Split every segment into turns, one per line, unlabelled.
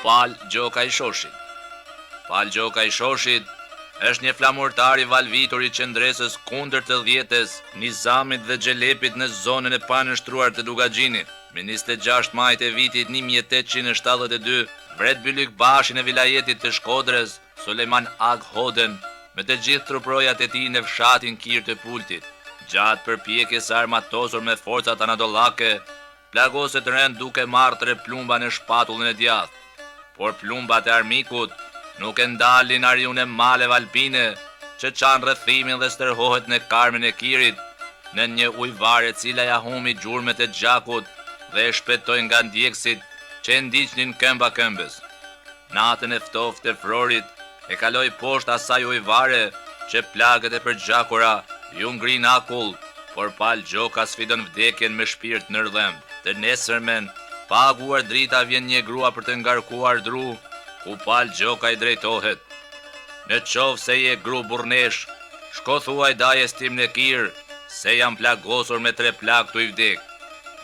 Pal Gjoka i Shoshit. Pal Gjoka i Shoshit është një flamurtar i valvitur i qendresës kundër të dhjetës, Nizamit dhe Xhelepit në zonën e panështruar të Dugaxhinit. Me 26 maj të vitit 1872, vret Bylyk Bashin e vilajetit të Shkodrës, Sulejman Ag Hoden, me të gjithë truprojat e tij në fshatin Kir të Pultit. Gjatë përpjekjes së armatosur me forcat anadollake, plagoset rënd duke marrë 3 plumba në shpatullën e djathtë. Por plumbat e armikut nuk e ndalin ariun e maleve alpine që çan rrethimin dhe stërhohet në karmen e Kirit, në një ujvare e cila ja humi gjurmët e gjakut dhe e shpëtoi nga ndjekësit që e ndiqnin këmba këmbës. Natën e ftoftë të frorit e kaloi poshtë asaj ujvare që plagët e përgjakura ju ngrin akull, por Pal Gjoka sfidon vdekjen me shpirt në rrëdhëmb. Të nesërmen, pa aguar drita vjen një grua për të ngarkuar dru, ku Pal Gjoka i drejtohet. Në qovë se je gru burnesh, shko thuaj dajes tim në Kir, se jam plagosur me 3 plag të i vdek.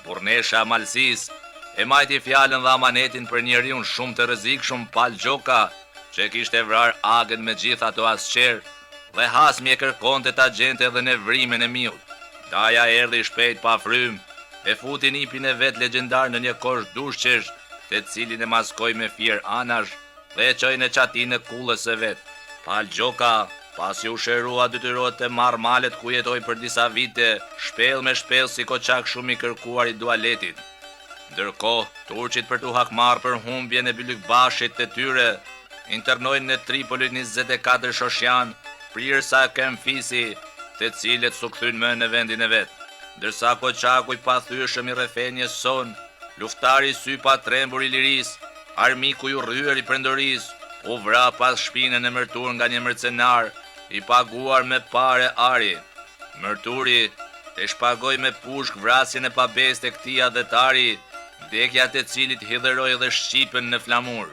Burnesha malsis e majti fjalën dhe amanetin për njeriun shumë të rrezikshëm Pal Gjoka, që kishte vrar Agën me gjitha ato asqer dhe hasmi e kërkonte ta gjente edhe në vrimin e miut. Daja erdhi shpejt pa frym, e futi nipin e vet legjendar në një kosh dushqesh, të cilin e maskoi me fier anash dhe e çoi në çatinë e kullës së vet. Pal Gjoka, pasi u shërua, detyrohet të marrë malet ku jetoi për disa vite, shpellë me shpellë si koçak shumë i kërkuar i dualetit. Ndërkohë, turqit për t'u hakmarrë për humbjen e Bylyk Bashit të tyre, internojnë në Tripoli 24 shosjan, prirësa Kemfisi, të cilët su kthyn më në vendin e vet. Ndërsa koçaku i pathyeshëm i rrethenjes son, luftari sy pa trembur i liris, armiku i rryer i prendoris, u vra pas shpinën e mërtur nga një mercenar, i paguar me pare ari. Mërturi e shpagoi me pushk vrasjen e pabes të këtij adhetari, vdekja të cilit hidheroi dhe shqipen në flamur.